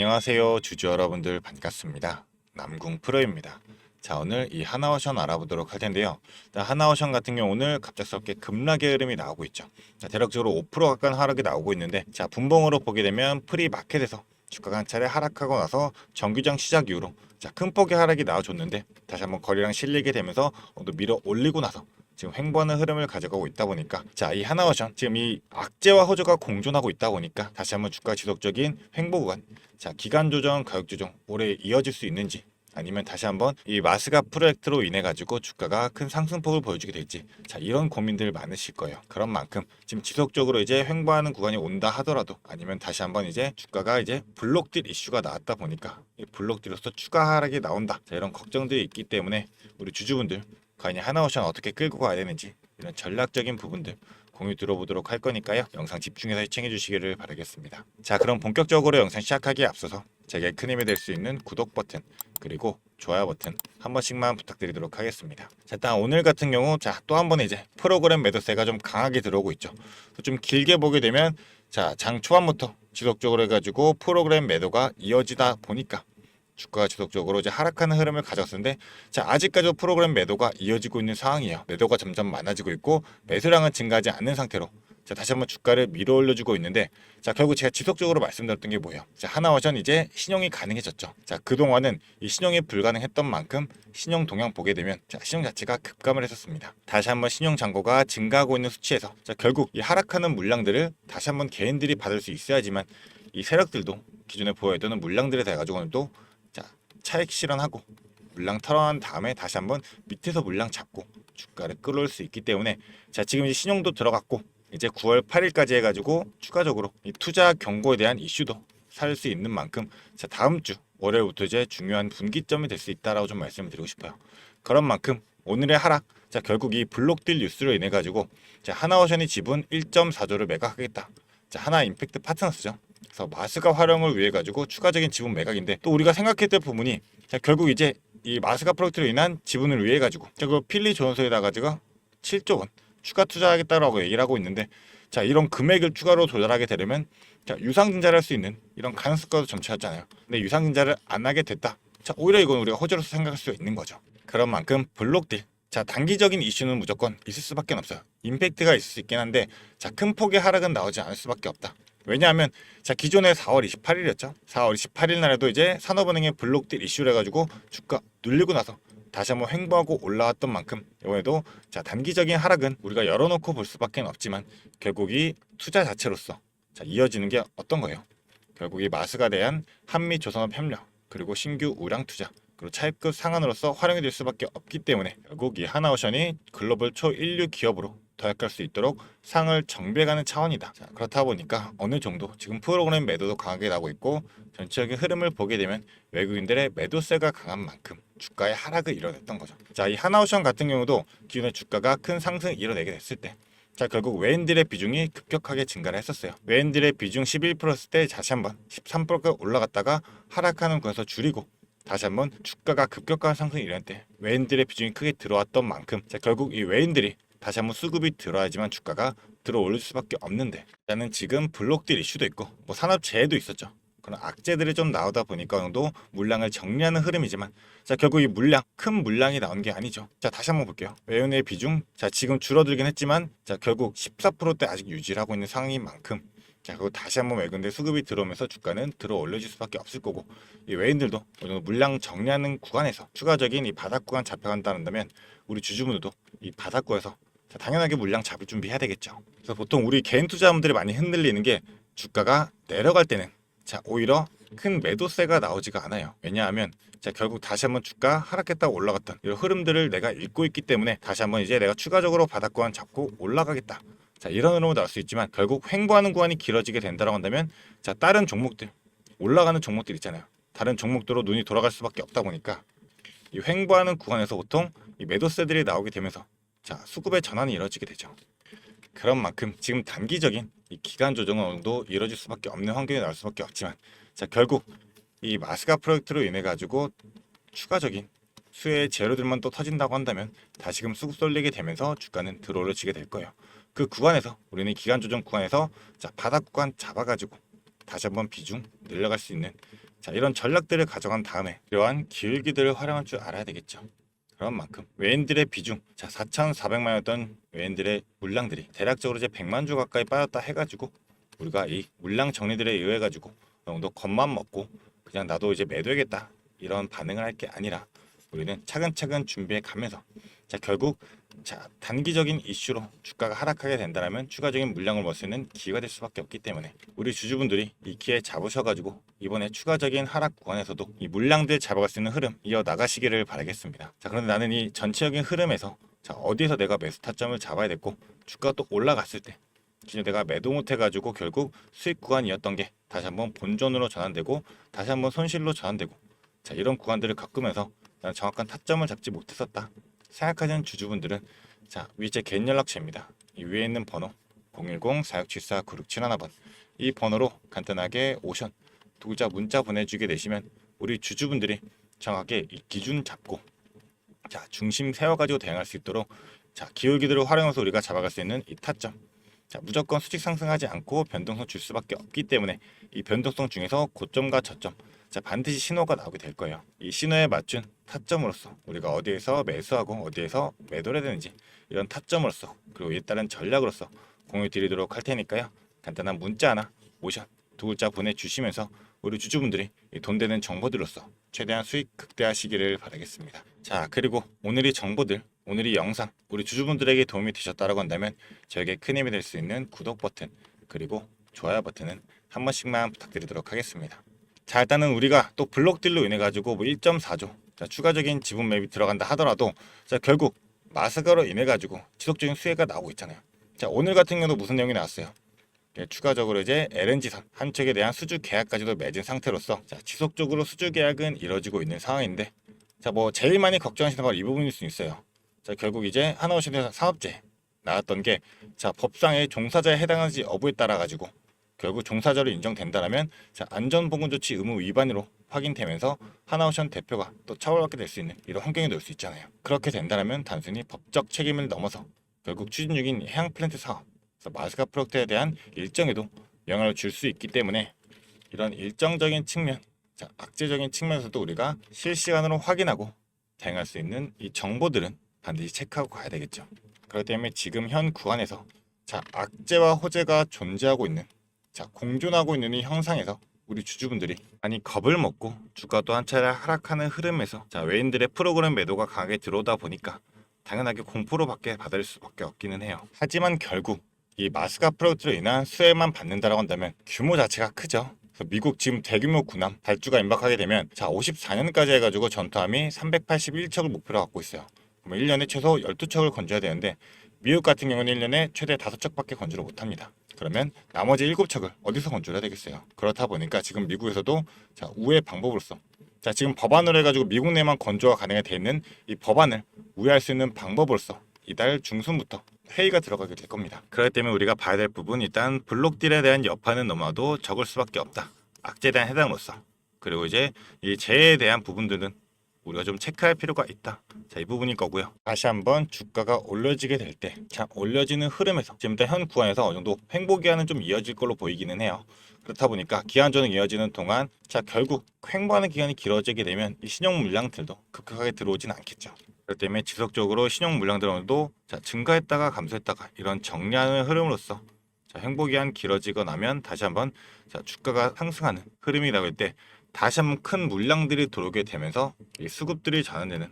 안녕하세요 주주 여러분들 반갑습니다. 남궁 프로입니다. 자, 오늘 이 하나오션 알아보도록 할 텐데요. 하나오션 같은 경우 오늘 갑작스럽게 급락의 흐름이 나오고 있죠. 자, 대략적으로 5% 가까운 하락이 나오고 있는데, 자, 분봉으로 보게 되면 프리마켓에서 주가가 한 차례 하락하고 나서 정규장 시작 이후로 큰 폭의 하락이 나와줬는데, 다시 한번 거래량 실리게 되면서 밀어 올리고 나서 지금 횡보하는 흐름을 가져가고 있다 보니까, 자, 이 하나오션 지금 이 악재와 호재가 공존하고 있다 보니까 다시 한번 주가 지속적인 횡보 구간, 자, 기간 조정, 가격 조정 오래 이어질 수 있는지, 아니면 다시 한번 이 마스가 프로젝트로 인해 가지고 주가가 큰 상승폭을 보여주게 될지, 자, 이런 고민들 많으실 거예요. 그런 만큼 지금 지속적으로 이제 횡보하는 구간이 온다 하더라도, 아니면 다시 한번 이제 주가가 이제 블록딜 이슈가 나왔다 보니까 이 블록딜로서 추가 하락이 나온다, 자, 이런 걱정들이 있기 때문에 우리 주주분들 과연 하나오션 어떻게 끌고 가야 되는지, 이런 전략적인 부분들 공유 들어보도록 할 거니까요. 영상 집중해서 시청해 주시기를 바라겠습니다. 자, 그럼 본격적으로 영상 시작하기에 앞서서 제게 큰 힘이 될 수 있는 구독 버튼 그리고 좋아요 버튼 한 번씩만 부탁드리도록 하겠습니다. 자, 일단 오늘 같은 경우 또 한 번 이제 프로그램 매도세가 좀 강하게 들어오고 있죠. 좀 길게 보게 되면 장 초반부터 지속적으로 해가지고 프로그램 매도가 이어지다 보니까 주가가 지속적으로 이제 하락하는 흐름을 가졌었는데, 자, 아직까지도 프로그램 매도가 이어지고 있는 상황이에요. 매도가 점점 많아지고 있고 매수량은 증가하지 않는 상태로, 자, 다시 한번 주가를 밀어 올려주고 있는데, 자, 결국 제가 지속적으로 말씀드렸던 게 뭐예요? 자, 하나오션 이제 신용이 가능해졌죠. 자, 그동안은 이 신용이 불가능했던 만큼 신용 동향 보게 되면, 자, 신용 자체가 급감을 했었습니다. 다시 한번 신용 잔고가 증가하고 있는 수치에서, 자, 결국 이 하락하는 물량들을 다시 한번 개인들이 받을 수 있어야지만 이 세력들도 기존에 보여주던 물량들에 대해 가지고는 또 차익 실현하고 물량 털어난 다음에 다시 한번 밑에서 물량 잡고 주가를 끌어올 수 있기 때문에, 자, 지금 이제 신용도 들어갔고 이제 9월 8일까지 해가지고 추가적으로 이 투자 경고에 대한 이슈도 살 수 있는 만큼, 자, 다음 주 월요일부터 이제 중요한 분기점이 될 수 있다라고 좀 말씀을 드리고 싶어요. 그런 만큼 오늘의 하락, 자, 결국 이 블록딜 뉴스로 인해 가지고, 자, 하나오션이 지분 1.4조를 매각하겠다. 자, 하나 임팩트 파트너스죠. 그래서 마스가 활용을 위해 가지고 추가적인 지분 매각인데, 또 우리가 생각했던 부분이, 자, 결국 이제 이 마스가 프로젝트로 인한 지분을 위해 가지고, 자, 그 필리 조선소에다 가지고 7조 원 추가 투자하겠다라고 얘기를 하고 있는데, 자, 이런 금액을 추가로 조달하게 되려면, 자, 유상증자를 할 수 있는 이런 가능성까지 점치하잖아요. 근데 유상증자를 안 하게 됐다. 자, 오히려 이건 우리가 호재로서 생각할 수 있는 거죠. 그런 만큼 블록딜, 자, 단기적인 이슈는 무조건 있을 수밖에 없어요. 임팩트가 있을 수 있긴 한데, 자, 큰 폭의 하락은 나오지 않을 수밖에 없다. 왜냐하면, 자, 기존에 4월 28일이었죠. 4월 28일 날에도 이제 산업은행의 블록딜 이슈를 해가지고 주가 눌리고 나서 다시 한번 횡보하고 올라왔던 만큼, 이번에도 자, 단기적인 하락은 우리가 열어놓고 볼 수밖에 없지만, 결국 이 투자 자체로서, 자, 이어지는 게 어떤 거예요? 결국 이 마스가 대한 한미 조선업 협력, 그리고 신규 우량 투자, 그리고 차입급 상한으로서 활용이 될 수밖에 없기 때문에, 결국 이 하나오션이 글로벌 초일류 기업으로 도약할 수 있도록 상을 정비해가는 차원이다. 자, 그렇다 보니까 어느 정도 지금 프로그램 매도도 강하게 나고 있고, 전체적인 흐름을 보게 되면 외국인들의 매도세가 강한 만큼 주가의 하락을 이뤄냈던 거죠. 자, 이 하나오션 같은 경우도 기존의 주가가 큰 상승을 이뤄내게 됐을 때, 자, 결국 외인들의 비중이 급격하게 증가를 했었어요. 외인들의 비중 11%였을 때 다시 한번 13%까지 올라갔다가 하락하는 구에서 줄이고, 다시 한번 주가가 급격한 상승을 이뤄낼 때 외인들의 비중이 크게 들어왔던 만큼, 자, 결국 이 외인들이 다시 한번 수급이 들어야지만 주가가 들어올릴 수밖에 없는데, 일단은 지금 블록딜 이슈도 있고 뭐 산업재해도 있었죠. 그런 악재들이 좀 나오다 보니까 어느 정도 물량을 정리하는 흐름이지만, 자, 결국 이 물량, 큰 물량이 나온 게 아니죠. 자, 다시 한번 볼게요. 외연의 비중, 자, 지금 줄어들긴 했지만, 자, 결국 14%대 아직 유지를 하고 있는 상황인 만큼, 자, 그리고 다시 한번 외국인들 수급이 들어오면서 주가는 들어 올려질 수밖에 없을 거고, 이 외인들도 어느 정도 물량 정리하는 구간에서 추가적인 이 바닥 구간 잡혀간다면, 우리 주주분들도 이 바닥구에서, 자, 당연하게 물량 잡을 준비해야 되겠죠. 그래서 보통 우리 개인 투자자분들이 많이 흔들리는 게, 주가가 내려갈 때는, 자, 오히려 큰 매도세가 나오지가 않아요. 왜냐하면, 자, 결국 다시 한번 주가 하락했다가 올라갔던 이런 흐름들을 내가 읽고 있기 때문에, 다시 한번 이제 내가 추가적으로 바닥 구간 잡고 올라가겠다, 자, 이런 흐름으로 나올 수 있지만, 결국 횡보하는 구간이 길어지게 된다고 한다면, 자, 다른 종목들, 올라가는 종목들 있잖아요. 다른 종목들로 눈이 돌아갈 수밖에 없다 보니까, 이 횡보하는 구간에서 보통 이 매도세들이 나오게 되면서, 자, 수급의 전환이 이루어지게 되죠. 그런 만큼 지금 단기적인 이 기간 조정은 어느 정도 이루어질 수밖에 없는 환경이 나올 수밖에 없지만, 자, 결국 이 마스가 프로젝트로 인해 가지고 추가적인 수혜의 재료들만 또 터진다고 한다면 다시금 수급 쏠리게 되면서 주가는 들어올려지게 될 거예요. 그 구간에서 우리는 기간 조정 구간에서, 자, 바닥 구간 잡아가지고 다시 한번 비중 늘려갈 수 있는, 자, 이런 전략들을 가져간 다음에 이러한 기울기들을 활용할 줄 알아야 되겠죠. 그런 만큼 외인들의 비중, 자 4,400만이었던 외인들의 물량들이 대략적으로 이제 100만 주 가까이 빠졌다 해가지고 우리가 이 물량 정리들에 의해 가지고 어느 정도 겁만 먹고 그냥 나도 이제 매도해야겠다 이런 반응을 할 게 아니라 우리는 차근차근 준비해 가면서 자 결국 자 단기적인 이슈로 주가가 하락하게 된다면 추가적인 물량을 모을 수 있는 기회가 될 수밖에 없기 때문에 우리 주주분들이 이 기회 잡으셔가지고 이번에 추가적인 하락 구간에서도 이 물량들 잡아갈 수 있는 흐름 이어 나가시기를 바라겠습니다. 자 그런데 나는 이 전체적인 흐름에서 자 어디에서 내가 매수 타점을 잡아야 됐고 주가가 또 올라갔을 때 기존 내가 매도 못해가지고 결국 수익 구간이었던 게 다시 한번 본전으로 전환되고 다시 한번 손실로 전환되고 자 이런 구간들을 겪으면서 나는 정확한 타점을 잡지 못했었다 생각하시는 주주분들은 자 위에 개인 연락처입니다. 이 위에 있는 번호 010-4674-9671번 이 번호로 간단하게 오션 두 글자 문자 보내주게 되시면 우리 주주분들이 정확하게 이 기준 잡고 자 중심 세워가지고 대응할 수 있도록 자 기울기들을 활용해서 우리가 잡아갈 수 있는 이 타점 자 무조건 수직 상승하지 않고 변동성 줄 수밖에 없기 때문에 이 변동성 중에서 고점과 저점 자 반드시 신호가 나오게 될 거예요. 이 신호에 맞춘 타점으로서 우리가 어디에서 매수하고 어디에서 매도를 해야 되는지 이런 타점으로서 그리고 이에 따른 전략으로서 공유 드리도록 할 테니까요. 간단한 문자 하나 오션 두 글자 보내주시면서 우리 주주분들이 돈 되는 정보들로서 최대한 수익 극대화하시기를 바라겠습니다. 자 그리고 오늘 이 정보들 오늘 이 영상 우리 주주분들에게 도움이 되셨다고 한다면 저에게 큰 힘이 될 수 있는 구독 버튼 그리고 좋아요 버튼은 한 번씩만 부탁드리도록 하겠습니다. 자 일단은 우리가 또 블록딜로 인해 가지고 뭐 1.4조 자, 추가적인 지분 매입이 들어간다 하더라도 자 결국 마스가로 인해 가지고 지속적인 수혜가 나오고 있잖아요. 자 오늘 같은 경우도 무슨 내용이 나왔어요? 추가적으로 이제 LNG선 한 척에 대한 수주 계약까지도 맺은 상태로서 자 지속적으로 수주 계약은 이뤄지고 있는 상황인데 자 뭐 제일 많이 걱정하시는 건 이 부분일 수 있어요. 자 결국 이제 하나오션에서 사업재 나왔던 게 자 법상의 종사자에 해당하는지 여부에 따라 가지고 결국 종사자로 인정된다라면 자 안전보건조치 의무 위반으로 확인되면서 하나오션 대표가 또 처벌받게 될 수 있는 이런 환경이 될 수 있잖아요. 그렇게 된다라면 단순히 법적 책임을 넘어서 결국 추진 중인 해양 플랜트 사업 마스카 프로젝트에 대한 일정에도 영향을 줄 수 있기 때문에 이런 일정적인 측면, 자, 악재적인 측면에서도 우리가 실시간으로 확인하고 대응할 수 있는 이 정보들은 반드시 체크하고 가야 되겠죠. 그렇기 때문에 지금 현 구간에서 자, 악재와 호재가 존재하고 있는 자, 공존하고 있는 이 형상에서 우리 주주분들이 많이 겁을 먹고 주가 또 한 차례 하락하는 흐름에서 자, 외인들의 프로그램 매도가 강하게 들어오다 보니까 당연하게 공포로 밖에 받을 수밖에 없기는 해요. 하지만 결국 이 마스카 프로젝트로 인한 수혜만 받는다라고 한다면 규모 자체가 크죠. 그래서 미국 지금 대규모 군함 발주가 임박하게 되면 자 54년까지 해가지고 전투함이 381척을 목표로 갖고 있어요. 그럼 1년에 최소 12척을 건져야 되는데 미국 같은 경우는 1년에 최대 5척밖에 건조를 못합니다. 그러면 나머지 7척을 어디서 건조해야 되겠어요. 그렇다 보니까 지금 미국에서도 자 우회 방법으로서 자 지금 법안으로 해가지고 미국 내만 건조가 가능하게 돼 있는 이 법안을 우회할 수 있는 방법으로서 이달 중순부터 회의가 들어가게 될 겁니다. 그렇기 때문에 우리가 봐야 될 부분 일단 블록딜에 대한 여파는 너무나도 적을 수밖에 없다. 악재에 대한 해당으로서 그리고 이제 이 재해에 대한 부분들은 우리가 좀 체크할 필요가 있다. 자, 이 부분일 거고요. 다시 한번 주가가 올려지게 될 때, 자, 올려지는 흐름에서 지금 일단 현 구간에서 어느 정도 횡보 기한은 좀 이어질 걸로 보이기는 해요. 그렇다 보니까 기한 조정 이어지는 동안 자, 결국 횡보하는 기간이 길어지게 되면 이 신용 물량들도 급격하게 들어오진 않겠죠. 그렇기 때문에 지속적으로 신용 물량들 어느도 자, 증가했다가 감소했다가 이런 정리하는 흐름으로서 자, 횡보 기한 길어지고 나면 다시 한번 자, 주가가 상승하는 흐름이 나올 때 다시 한번 큰 물량들이 들어오게 되면서 이 수급들이 전환되는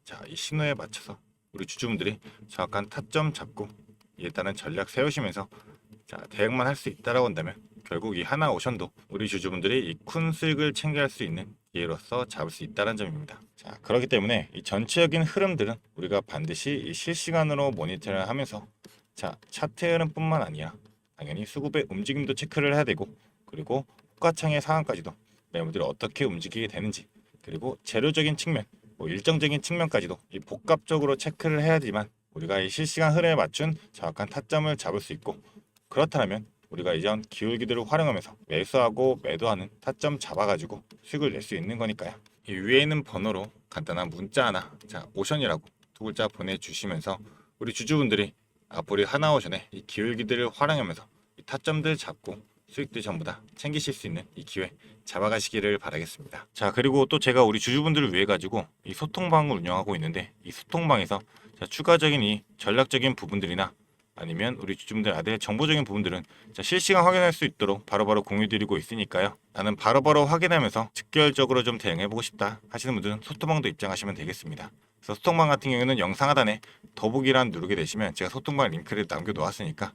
자, 이 신호에 맞춰서 우리 주주분들이 정확한 타점 잡고 이에 따른 전략 세우시면서 자, 대응만 할 수 있다라고 한다면 결국 이 하나오션도 우리 주주분들이 이 큰 수익을 챙겨갈 수 있는 기회로서 잡을 수 있다는 점입니다. 자, 그렇기 때문에 이 전체적인 흐름들은 우리가 반드시 이 실시간으로 모니터링을 하면서 자, 차트 흐름뿐만 아니라 당연히 수급의 움직임도 체크를 해야 되고 그리고 호가창의 상황까지도 매물들이 어떻게 움직이게 되는지 그리고 재료적인 측면 뭐 일정적인 측면까지도 이 복합적으로 체크를 해야지만 우리가 이 실시간 흐름에 맞춘 정확한 타점을 잡을 수 있고 그렇다면 우리가 이전 기울기들을 활용하면서 매수하고 매도하는 타점 잡아가지고 수익을 낼 수 있는 거니까요. 이 위에 있는 번호로 간단한 문자 하나 자 오션이라고 두 글자 보내주시면서 우리 주주분들이 앞으로 하나오션의 이 기울기들을 활용하면서 이 타점들 잡고 수익들 전부 다 챙기실 수 있는 이 기회 잡아가시기를 바라겠습니다. 자, 그리고 또 제가 우리 주주분들을 위해 가지고 이 소통방을 운영하고 있는데, 이 소통방에서 추가적인 이 전략적인 부분들이나 아니면 우리 주주분들한테 정보적인 부분들은 실시간 확인할 수 있도록 바로바로 공유드리고 있으니까요. 나는 바로바로 확인하면서 직결적으로 좀 대응해보고 싶다 하시는 분들은 소통방도 입장하시면 되겠습니다. 그래서 소통방 같은 경우에는 영상 하단에 더보기란 누르게 되시면 제가 소통방 링크를 남겨놓았으니까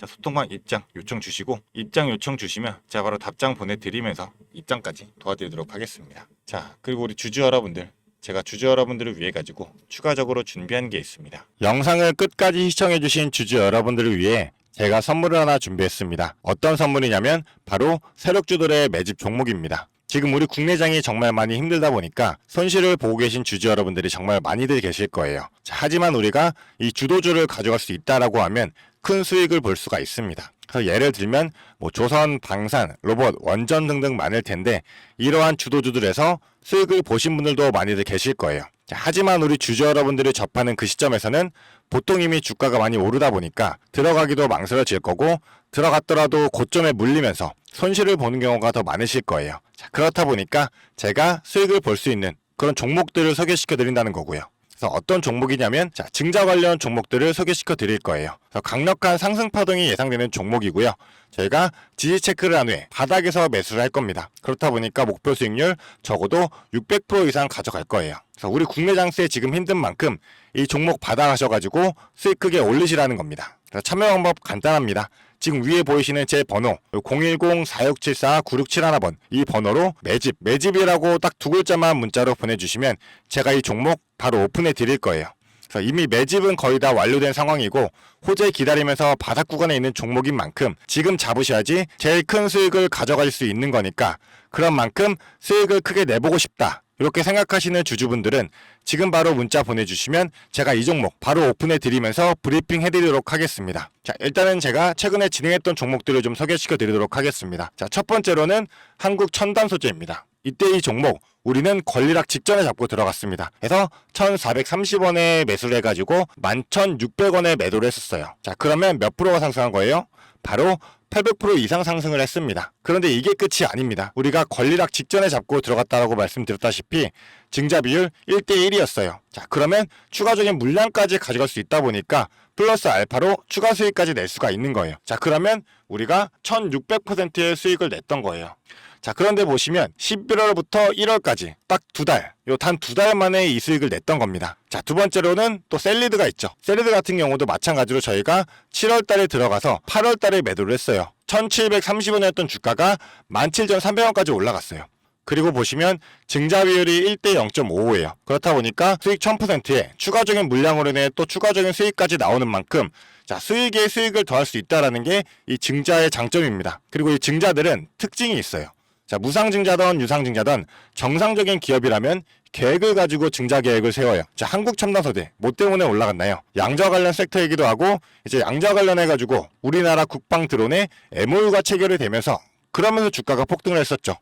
소통방 입장 요청 주시고, 입장 요청 주시면 제가 바로 답장 보내드리면서 입장까지 도와드리도록 하겠습니다. 자, 그리고 우리 주주 여러분들, 제가 주주 여러분들을 위해 가지고 추가적으로 준비한 게 있습니다. 영상을 끝까지 시청해주신 주주 여러분들을 위해 제가 선물을 하나 준비했습니다. 어떤 선물이냐면 바로 세력주들의 매집 종목입니다. 지금 우리 국내장이 정말 많이 힘들다 보니까 손실을 보고 계신 주주 여러분들이 정말 많이들 계실 거예요. 자, 하지만 우리가 이 주도주를 가져갈 수 있다라고 하면 큰 수익을 볼 수가 있습니다. 그래서 예를 들면 조선, 방산, 로봇, 원전 등등 많을 텐데, 이러한 주도주들에서 수익을 보신 분들도 많이들 계실 거예요. 자, 하지만 우리 주주 여러분들이 접하는 그 시점에서는 보통 이미 주가가 많이 오르다 보니까 들어가기도 망설여질 거고, 들어갔더라도 고점에 물리면서 손실을 보는 경우가 더 많으실 거예요. 자, 그렇다 보니까 제가 수익을 볼 수 있는 그런 종목들을 소개시켜 드린다는 거고요. 그래서 어떤 종목이냐면 증자 관련 종목들을 소개시켜 드릴 거예요. 그래서 강력한 상승 파동이 예상되는 종목이고요. 저희가 지지 체크를 한 후에 바닥에서 매수를 할 겁니다. 그렇다 보니까 목표 수익률 적어도 600% 이상 가져갈 거예요. 그래서 우리 국내 장세에 지금 힘든 만큼 이 종목 받아가셔가지고 수익 크게 올리시라는 겁니다. 그래서 참여 방법 간단합니다. 지금 위에 보이시는 제 번호 010-4674-9671번 이 번호로 매집이라고 딱 두 글자만 문자로 보내주시면 제가 이 종목 바로 오픈해 드릴 거예요. 그래서 이미 매집은 거의 다 완료된 상황이고, 호재 기다리면서 바닥 구간에 있는 종목인 만큼 지금 잡으셔야지 제일 큰 수익을 가져갈 수 있는 거니까, 그런 만큼 수익을 크게 내보고 싶다 이렇게 생각하시는 주주분들은 지금 바로 문자 보내주시면 제가 이 종목 바로 오픈해 드리면서 브리핑 해드리도록 하겠습니다. 자, 일단은 제가 최근에 진행했던 종목들을 좀 소개시켜 드리도록 하겠습니다. 자, 첫 번째로는 한국 첨단 소재입니다. 이때 이 종목 우리는 권리락 직전에 잡고 들어갔습니다. 그래서 1430원에 매수를 해가지고 11,600원에 매도를 했었어요. 자, 그러면 몇 프로가 상승한 거예요? 바로 800% 이상 상승을 했습니다. 그런데 이게 끝이 아닙니다. 우리가 권리락 직전에 잡고 들어갔다라고 말씀드렸다시피 증자 비율 1대1이었어요. 자, 그러면 추가적인 물량까지 가져갈 수 있다 보니까 플러스 알파로 추가 수익까지 낼 수가 있는 거예요. 자, 그러면 우리가 1600%의 수익을 냈던 거예요. 자, 그런데 보시면 11월부터 1월까지 딱 단 두 달 만에 이 수익을 냈던 겁니다. 자, 두 번째로는 또 셀리드가 있죠. 셀리드 같은 경우도 마찬가지로 저희가 7월 달에 들어가서 8월 달에 매도를 했어요. 1730원이었던 주가가 17,300원까지 올라갔어요. 그리고 보시면 증자 비율이 1대 0.55예요. 그렇다 보니까 수익 1000%에 추가적인 물량으로 인해 또 추가적인 수익까지 나오는 만큼 자, 수익에 수익을 더할 수 있다는 게 이 증자의 장점입니다. 그리고 이 증자들은 특징이 있어요. 자, 무상증자든 유상증자든 정상적인 기업이라면 계획을 가지고 증자 계획을 세워요. 자, 한국첨단소재 뭐 때문에 올라갔나요? 양자 관련 섹터이기도 하고, 이제 양자 관련해가지고 우리나라 국방 드론에 MOU가 체결이 되면서 그러면서 주가가 폭등을 했었죠.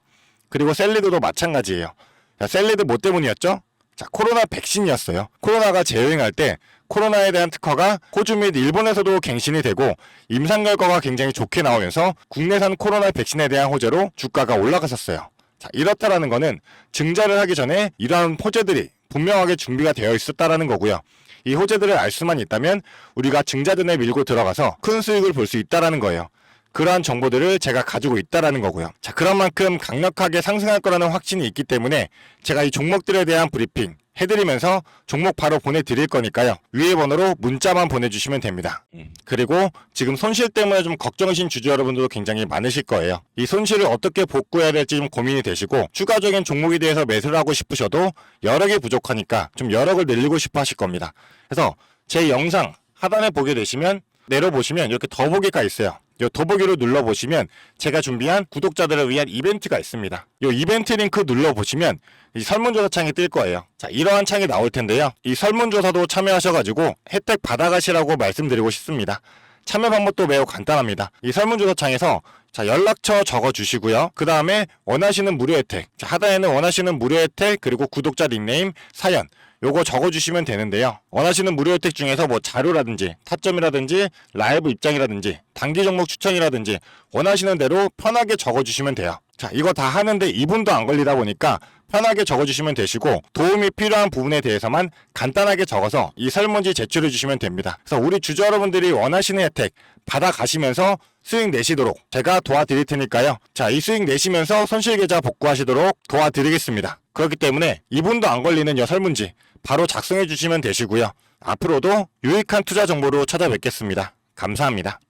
그리고 셀리드도 마찬가지예요. 자, 셀리드 뭐 때문이었죠? 자, 코로나 백신이었어요. 코로나가 재유행할 때 코로나에 대한 특허가 호주 및 일본에서도 갱신이 되고 임상 결과가 굉장히 좋게 나오면서 국내산 코로나 백신에 대한 호재로 주가가 올라갔었어요. 자, 이렇다라는 거는 증자를 하기 전에 이러한 호재들이 분명하게 준비가 되어 있었다라는 거고요. 이 호재들을 알 수만 있다면 우리가 증자전에 밀고 들어가서 큰 수익을 볼 수 있다라는 거예요. 그러한 정보들을 제가 가지고 있다라는 거고요. 자, 그런 만큼 강력하게 상승할 거라는 확신이 있기 때문에 제가 이 종목들에 대한 브리핑 해드리면서 종목 바로 보내드릴 거니까요. 위에 번호로 문자만 보내주시면 됩니다. 그리고 지금 손실 때문에 좀 걱정이신 주주 여러분들도 굉장히 많으실 거예요. 이 손실을 어떻게 복구해야 될지 좀 고민이 되시고 추가적인 종목에 대해서 매수를 하고 싶으셔도 여력이 부족하니까 좀 여력을 늘리고 싶어 하실 겁니다. 그래서 제 영상 하단에 보게 되시면 내려보시면 이렇게 더보기가 있어요. 이 더보기로 눌러보시면 제가 준비한 구독자들을 위한 이벤트가 있습니다. 이 이벤트 링크 눌러보시면 이 설문조사 창이 뜰 거예요. 자, 이러한 창이 나올 텐데요. 이 설문조사도 참여하셔가지고 혜택 받아가시라고 말씀드리고 싶습니다. 참여 방법도 매우 간단합니다. 이 설문조사창에서 자, 연락처 적어주시고요. 그 다음에 원하시는 무료 혜택. 자, 하단에는 원하시는 무료 혜택, 그리고 구독자 닉네임, 사연. 요거 적어주시면 되는데요. 원하시는 무료 혜택 중에서 뭐 자료라든지, 타점이라든지, 라이브 입장이라든지, 단기 종목 추천이라든지, 원하시는 대로 편하게 적어주시면 돼요. 자, 이거 다 하는데 2분도 안 걸리다 보니까 편하게 적어주시면 되시고, 도움이 필요한 부분에 대해서만 간단하게 적어서 이 설문지 제출해 주시면 됩니다. 그래서 우리 주주 여러분들이 원하시는 혜택 받아가시면서 수익 내시도록 제가 도와드릴 테니까요. 자, 이 수익 내시면서 손실계좌 복구하시도록 도와드리겠습니다. 그렇기 때문에 2분도 안 걸리는 이 설문지 바로 작성해 주시면 되시고요. 앞으로도 유익한 투자 정보로 찾아뵙겠습니다. 감사합니다.